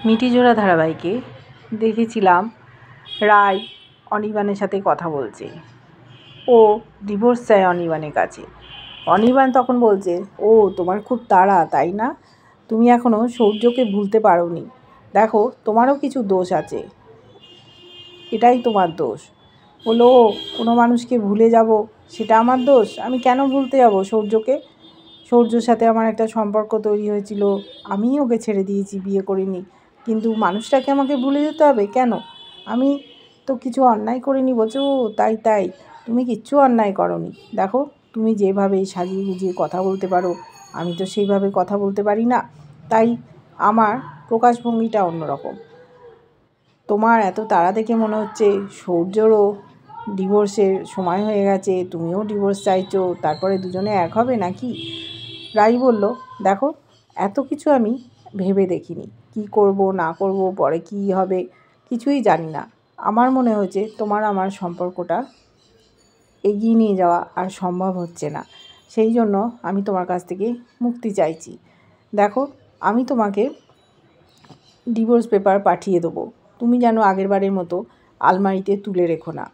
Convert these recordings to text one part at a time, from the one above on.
মিটিজোড়া ধারাবাহিকে দেখেছিলাম রায় অনির্বাণের সাথে কথা বলছে। ও ডিভোর্স চায় অনির্বাণের কাছে। অনির্বাণ তখন বলছে, ও তোমার খুব তাড়া তাই না? তুমি এখনও সূর্যকে ভুলতে পারোনি। দেখো তোমারও কিছু দোষ আছে, এটাই তোমার দোষ। বললো, ও কোনো মানুষকে ভুলে যাব সেটা আমার দোষ? আমি কেন ভুলতে যাব সূর্যকে? সূর্যর সাথে আমার একটা সম্পর্ক তৈরি হয়েছিল, আমিই ওকে ছেড়ে দিয়েছি, বিয়ে করিনি, কিন্তু মানুষটাকে আমাকে ভুলে যেতে হবে কেন? আমি তো কিছু অন্যায় করিনি। বলছো, ও তাই তাই, তুমি কিচ্ছু অন্যায় করোনি। দেখো তুমি যেভাবে সাজিয়ে গুজিয়ে কথা বলতে পারো, আমি তো সেইভাবে কথা বলতে পারি না, তাই আমার প্রকাশভঙ্গিটা অন্যরকম। তোমার এত তাড়া দেখে মনে হচ্ছে সূর্যরও ডিভোর্সের সময় হয়ে গেছে, তুমিও ডিভোর্স চাইছো, তারপরে দুজনে এক হবে নাকি? রাই বলল, দেখো এত কিছু আমি ভেবে দেখিনি, কি করব না করব, পরে কি হবে কিছুই জানি না। আমার মনে হয়েছে তোমার আমার সম্পর্কটা এগিয়ে নিয়ে যাওয়া আর সম্ভব হচ্ছে না, সেই জন্য আমি তোমার কাছ থেকে মুক্তি চাইছি। দেখো আমি তোমাকে ডিভোর্স পেপার পাঠিয়ে দেবো, তুমি যেন আগেরবারের মতো আলমারিতে তুলে রেখো না,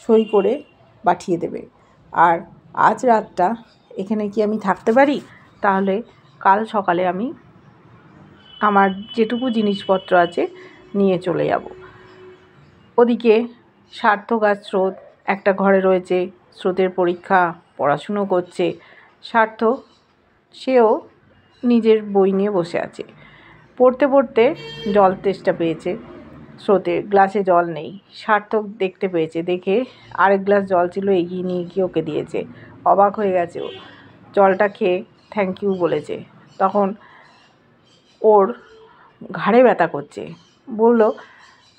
সই করে পাঠিয়ে দেবে। আর আজ রাতটা এখানে কি আমি থাকতে পারি? তাহলে কাল সকালে আমি আমার যেটুকু জিনিসপত্র আছে নিয়ে চলে যাব। ওদিকে সার্থক আর স্রোত একটা ঘরে রয়েছে, স্রোতের পরীক্ষা, পড়াশুনো করছে। সার্থক সেও নিজের বই নিয়ে বসে আছে, পড়তে পড়তে জল তেষ্টা পেয়েছে। স্রোতের গ্লাসে জল নেই, সার্থক দেখতে পেয়েছে, দেখে আরেক গ্লাস জল ছিল, এগিয়ে নিয়ে গিয়ে ওকে দিয়েছে। অবাক হয়ে গেছে ও, জলটা খেয়ে থ্যাংক ইউ বলেছে। তখন ওর ঘাড়ে ব্যথা করছে। বলল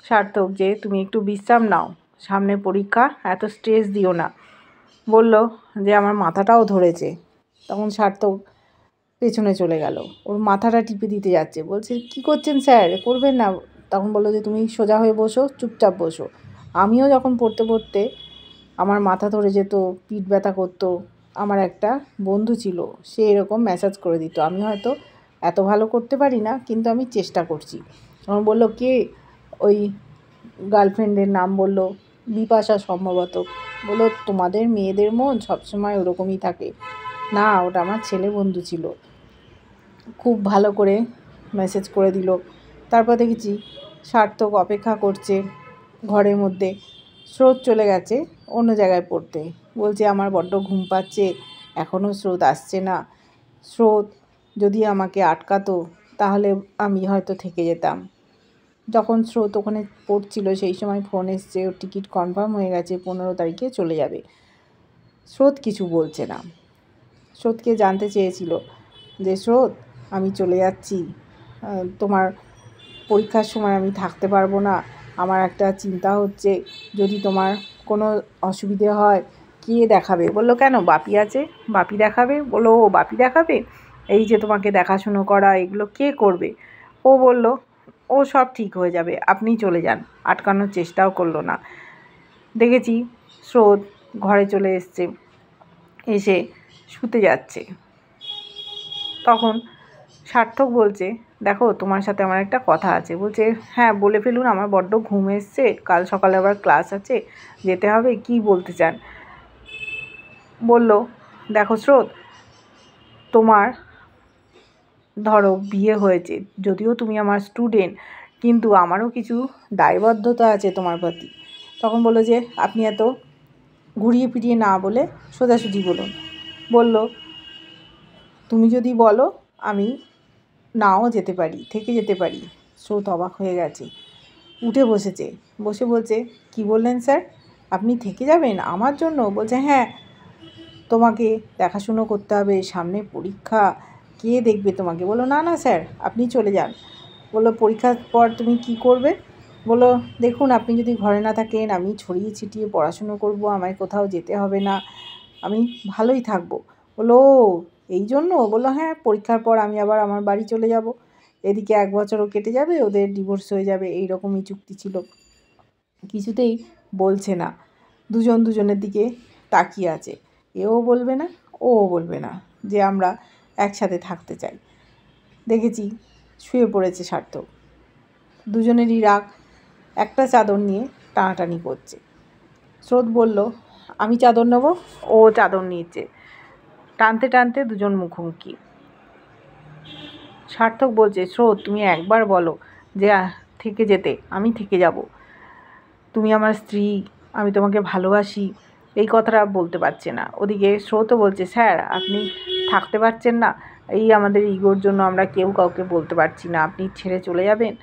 সার্থক যে, তুমি একটু বিশ্রাম নাও, সামনে পরীক্ষা, এত স্ট্রেস দিও না। বলল যে, আমার মাথাটাও ধরেছে। তখন সার্থক পেছনে চলে গেল, ওর মাথাটা টিপে দিতে যাচ্ছে, বলছে কি করছেন স্যার, করবেন না। তখন বললো যে, তুমি সোজা হয়ে বসো, চুপচাপ বসো। আমিও যখন পড়তে পড়তে আমার মাথা ধরে যেত, পিঠ ব্যথা করতো, আমার একটা বন্ধু ছিল, সে এরকম ম্যাসাজ করে দিত। আমি হয়তো এত ভালো করতে পারি না, কিন্তু আমি চেষ্টা করছি। তখন বললো, কে? ওই গার্লফ্রেন্ডের নাম বলল, বিপাশা সম্ভবত। বললো, তোমাদের মেয়েদের মন সবসময় ওরকমই থাকে। না, ওটা আমার ছেলে বন্ধু ছিল, খুব ভালো করে মেসেজ করে দিল। তারপর দেখেছি সার্থক অপেক্ষা করছে ঘরের মধ্যে। স্রোত চলে গেছে অন্য জায়গায় পড়তে, বলছে আমার বড্ড ঘুম পাচ্ছে, এখনও স্রোত আসছে না। স্রোত যদি আমাকে আটকাতো তাহলে আমি হয়তো থেকে যেতাম। যখন স্রোত ওখানে পড়ছিল সেই সময় ফোন এসছে, ওর টিকিট কনফার্ম হয়ে গেছে, 15 তারিখে চলে যাবে। স্রোত কিছু বলছে না। স্রোতকে জানতে চেয়েছিল যে, স্রোত আমি চলে যাচ্ছি, তোমার পরীক্ষার সময় আমি থাকতে পারবো না, আমার একটা চিন্তা হচ্ছে, যদি তোমার কোনো অসুবিধে হয় কে দেখাবে? বললো, কেন, বাপি আছে, বাপি দেখাবে। বললো, ও বাপি দেখাবে? এই যে তোমাকে দেখাশুনো করা এগুলো কে করবে? ও বলল, ও সব ঠিক হয়ে যাবে, আপনি চলে যান। আটকানোর চেষ্টাও করলো না। দেখেছি স্রোত ঘরে চলে এসছে, এসে শুতে যাচ্ছে। তখন সার্থক বলছে, দেখো তোমার সাথে আমার একটা কথা আছে। বলছে, হ্যাঁ বলে ফেলুন, আমার বড্ড ঘুম এসছে, কাল সকালে আবার ক্লাস আছে, যেতে হবে। কি বলতে চান? বলল, দেখো স্রোত, তোমার ধরো বিয়ে হয়েছে, যদিও তুমি আমার স্টুডেন্ট, কিন্তু আমারও কিছু দায়বদ্ধতা আছে তোমার প্রতি। তখন বললো যে, আপনি এত ঘুরিয়ে ফিরিয়ে না বলে সোজাসুজি বলুন। বলল, তুমি যদি বলো আমি নাও যেতে পারি, থেকে যেতে পারি। স্রোত অবাক হয়ে গেছে, উঠে বসেছে, বসে বলছে, কি বললেন স্যার, আপনি থেকে যাবেন আমার জন্য? বলছে, হ্যাঁ, তোমাকে দেখাশুনো করতে হবে, সামনে পরীক্ষা, কে দেখবে তোমাকে? বললো, না না স্যার, আপনি চলে যান। বললো, পরীক্ষার পর তুমি কি করবে? বললো, দেখুন আপনি যদি ঘরে না থাকেন, আমি ছড়িয়ে ছিটিয়ে পড়াশুনো করব, আমায় কোথাও যেতে হবে না, আমি ভালোই থাকবো। বললো, ও এই জন্য? বললো, হ্যাঁ, পরীক্ষার পর আমি আবার আমার বাড়ি চলে যাব, এদিকে 1 বছরও কেটে যাবে, ওদের ডিভোর্স হয়ে যাবে, এই রকমই চুক্তি ছিল। কিছুতেই বলছে না, দুজন দুজনের দিকে তাকিয়ে আছে, এও বলবে না ওও বলবে না যে আমরা একসাথে থাকতে চাই। দেখেছি শুয়ে পড়েছে সার্থক। দুজনেরই রাগ, একটা চাদর নিয়ে টানাটানি করছে। স্রোত বলল, আমি চাদর নেব। ও চাদর নিয়েছে, টানতে টানতে দুজন মুখোমুখি। সার্থক বলছে, স্রোত তুমি একবার বলো যে থেকে যেতে, আমি থেকে যাব। তুমি আমার স্ত্রী, আমি তোমাকে ভালোবাসি, এই কথাটা বলতে পারছে না। ওদিকে স্রোতও বলছে, স্যার আপনি থাকতে পারছেন না, এই আমাদের ইগোর জন্য আমরা কেউ কাউকে বলতে পারছি না, আপনি ছেড়ে চলে যাবেন।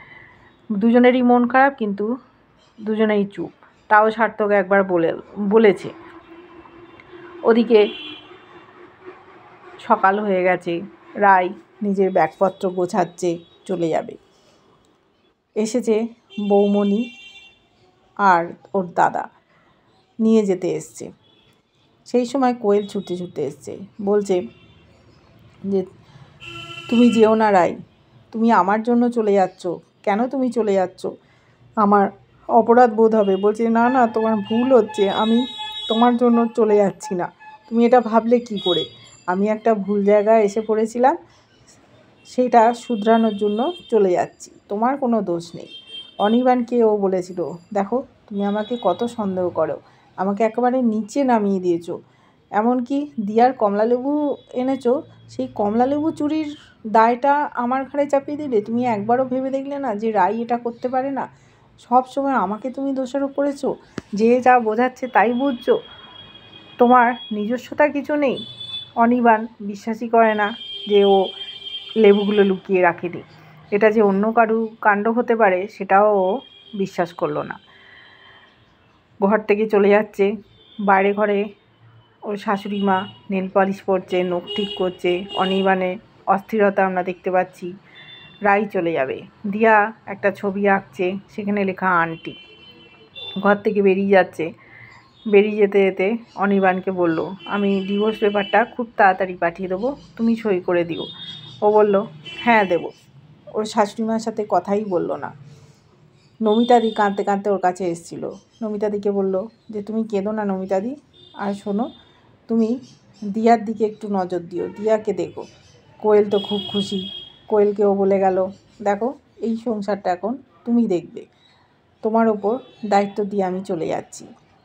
দুজনেরই মন খারাপ, কিন্তু দুজনেই চুপ। তাও সার্থক একবার বলেছে। ওদিকে সকাল হয়ে গেছে, রায় নিজের ব্যাগপত্র গোছাচ্ছে, চলে যাবে। এসেছে বৌমণি আর ওর দাদা, নিয়ে যেতে এসছে। সেই সময় কোয়েল ছুটতে ছুটতে এসছে, বলছে যে তুমি যেও না রায়, তুমি আমার জন্য চলে যাচ্ছ, কেন তুমি চলে যাচ্ছ? আমার অপরাধ বোধ হবে। বলছে, না না, তোমার ভুল হচ্ছে, আমি তোমার জন্য চলে যাচ্ছি না। তুমি এটা ভাবলে কি করে? আমি একটা ভুল জায়গায় এসে পড়েছিলাম, সেটা শুধরানোর জন্য চলে যাচ্ছি, তোমার কোনো দোষ নেই। অনির্বাণকে ও বলেছিল, দেখো তুমি আমাকে কত সন্দেহ করো, আমাকে একেবারে নিচে নামিয়ে দিয়েছো, এমনকি দিয়ার কমলালেবু এনেছো, সেই কমলালেবু চুরির দায়টা আমার ঘাড়ে চাপিয়ে দিলে। তুমি একবারও ভেবে দেখলে না যে রাই এটা করতে পারে না? সব সময় আমাকে তুমি দোষারোপ করেছো, যে যা বোঝাচ্ছে তাই বুঝছো, তোমার নিজস্বতা কিছু নেই। অনির্বাণ বিশ্বাসই করে না যে ও লেবুগুলো লুকিয়ে রাখেনি, এটা যে অন্য কারু কাণ্ড হতে পারে সেটাও ও বিশ্বাস করলো না। ঘর থেকে চলে যাচ্ছে, বাইরে ঘরে ওর শাশুড়ি মা নেল পলিশ পরছে, নখ ঠিক করছে, অনির্বাণের অস্থিরতা আমরা দেখতে পাচ্ছি। রাই চলে যাবে, দিয়া একটা ছবি আঁকছে, সেখানে লেখা আন্টি। ঘর থেকে বেরিয়ে যাচ্ছে, বেরিয়ে যেতে যেতে অনির্বাণকে বলল, আমি ডিভোর্স পেপারটা খুব তাড়াতাড়ি পাঠিয়ে দেবো, তুমি সই করে দিও। ও বলল, হ্যাঁ দেবো। ওর শাশুড়িমার সাথে কথাই বলল না। নমিতাদি কাঁদতে কাঁদতে ওর কাছে এসেছিল। নমিতাদিকে বলল যে, তুমি কেঁদো না নমিতাদি, আর শোনো, তুমি দিয়ার দিকে একটু নজর দিও, দিয়াকে দেখো। কোয়েল তো খুব খুশি। কোয়েলকেও বলে গেল, দেখো এই সংসারটা এখন তুমি দেখবে, তোমার ওপর দায়িত্ব দিয়ে আমি চলে যাচ্ছি।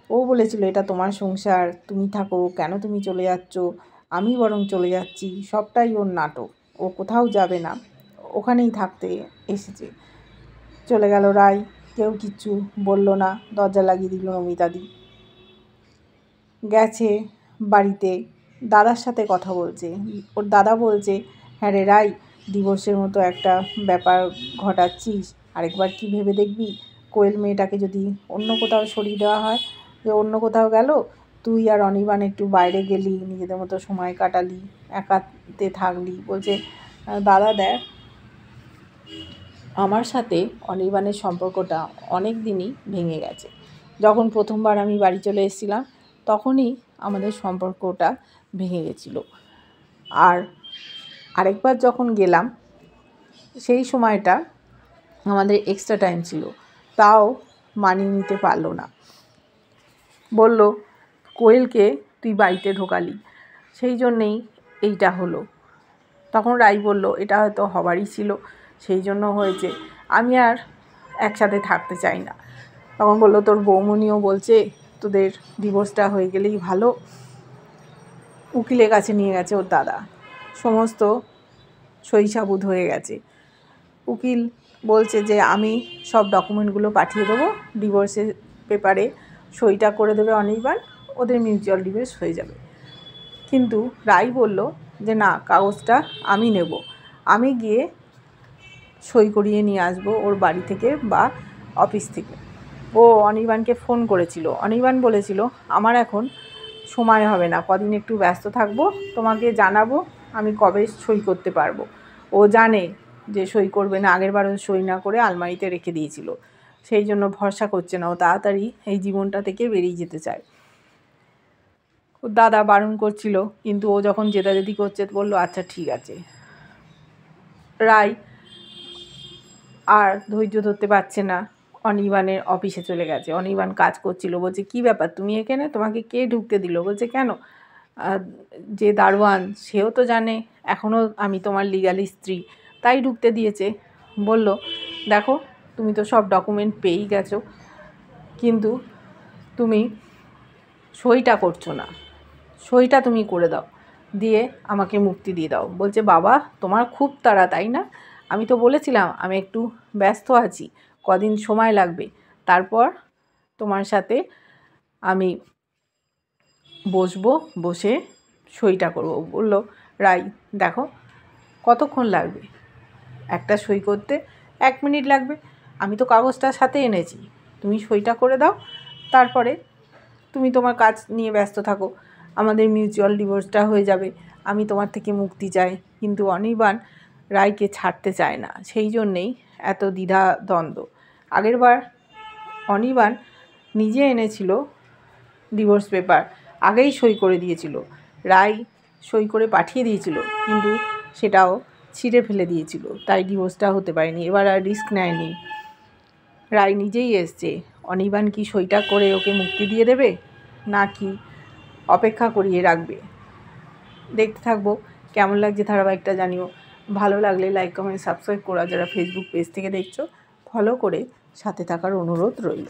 ও বলেছিল, এটা তোমার সংসার, তুমি থাকো, কেন তুমি চলে যাচ্ছ, আমি বরং চলে যাচ্ছি। সবটাই ওর নাটক, ও কোথাও যাবে না, ওখানেই থাকতে এসেছে। চলে গেল রায়, কেউ কিচ্ছু বলল না, দরজা লাগিয়ে দিল নমিতাদি। গেছে বাড়িতে, দাদার সাথে কথা বলছে। ওর দাদা বলছে, হ্যাঁ রে রাই, ডিভোর্সের মতো একটা ব্যাপার ঘটাচ্ছিস, আরেকবার কি ভেবে দেখবি, কোয়েল মেয়েটাকে যদি অন্য কোথাও সরিয়ে দেওয়া হয়, যে অন্য কোথাও গেল, তুই আর অনির্বাণ একটু বাইরে গেলি, নিজেদের মতো সময় কাটালি, একাতে থাকলি। বলছে, দাদা দেখ, আমার সাথে অনির্বাণের সম্পর্কটা অনেক দিনই ভেঙে গেছে। যখন প্রথমবার আমি বাড়ি চলে এসেছিলাম, তখনই আমাদের সম্পর্কটা ভেঙে গেছিলো। আর আরেকবার যখন গেলাম, সেই সময়টা আমাদের এক্সট্রা টাইম ছিল, তাও মানিয়ে নিতে পারলো না। বলল, কোয়েলকে তুই বাড়িতে ঢোকালি, সেই জন্যেই এইটা হলো। তখন রাই বলল, এটা হয়তো হবারই ছিল, সেই জন্য হয়েছে, আমি আর একসাথে থাকতে চাই না। তখন বলল, তোর বৌমনিও বলছে তোদের ডিভোর্সটা হয়ে গেলেই ভালো। উকিলের কাছে নিয়ে গেছে ওর দাদা, সমস্ত সই সাবুত হয়ে গেছে। উকিল বলছে যে আমি সব ডকুমেন্টগুলো পাঠিয়ে দেবো, ডিভোর্সের পেপারে সইটা করে দেবে অনির্বাণ, ওদের মিউচুয়াল ডিভোর্স হয়ে যাবে। কিন্তু রাই বলল যে না, কাগজটা আমি নেব, আমি গিয়ে সই করিয়ে নিয়ে আসবো ওর বাড়ি থেকে বা অফিস থেকে। ও অনির্বাণকে ফোন করেছিল, অনির্বাণ বলেছিল, আমার এখন সময় হবে না, কদিন একটু ব্যস্ত থাকবো, তোমাকে জানাবো আমি কবে সই করতে পারবো। ও জানে যে সই করবে না, আগেরবারও সই না করে আলমারিতে রেখে দিয়েছিল, সেই জন্য ভরসা করছে না, ও তাড়াতাড়ি এই জীবনটা থেকে বেরিয়ে যেতে চায়। ওর দাদা বারণ করছিল, কিন্তু ও যখন জেদাজেদি করছে বললো, আচ্ছা ঠিক আছে। রাই আর ধৈর্য ধরতে পারছে না, অনির্বাণের অফিসে চলে গেছে। অনির্বাণ কাজ করছিল, বলছে, কী ব্যাপার তুমি এখানে, তোমাকে কে ঢুকতে দিল? বলছে, কেন, যে দারোয়ান সেও তো জানে এখনও আমি তোমার লিগালি স্ত্রী, তাই ঢুকতে দিয়েছে। বলল, দেখো তুমি তো সব ডকুমেন্ট পেয়েই গেছো, কিন্তু তুমি সইটা করছো না, সইটা তুমি করে দাও, দিয়ে আমাকে মুক্তি দিয়ে দাও। বলছে, বাবা তোমার খুব তাড়া তাই না? আমি তো বলেছিলাম আমি একটু ব্যস্ত আছি, কদিন সময় লাগবে, তারপর তোমার সাথে আমি বসবো, বসে সইটা করব। বলল রাই, দেখো কতক্ষণ লাগবে একটা সই করতে? 1 মিনিট লাগবে। আমি তো কাগজটার সাথে এনেছি, তুমি সইটা করে দাও, তারপরে তুমি তোমার কাজ নিয়ে ব্যস্ত থাকো, আমাদের মিউচুয়াল ডিভোর্সটা হয়ে যাবে, আমি তোমার থেকে মুক্তি চাই। কিন্তু অনির্বাণ রায়কে ছাড়তে চায় না, সেই জন্যেই এত দ্বিধা দ্বন্দ্ব। আগেরবার অনির্বাণ নিজে এনেছিল ডিভোর্স পেপার, আগেই সই করে দিয়েছিল, রায় সই করে পাঠিয়ে দিয়েছিল, কিন্তু সেটাও ছিঁড়ে ফেলে দিয়েছিল, তাই ডিভোর্সটা হতে পারেনি। এবার আর রিস্ক নেয়নি, রায় নিজেই এসছে। অনির্বাণ কি সইটা করে ওকে মুক্তি দিয়ে দেবে, নাকি অপেক্ষা করিয়ে রাখবে? দেখতে থাকবো। কেমন লাগছে ধারাবাহিকটা জানিও। ভালো লাগলে লাইক, কমেন্ট, সাবস্ক্রাইব করা, যারা ফেসবুক পেজ থেকে দেখছো ফলো করে সাথে থাকার অনুরোধ রইল।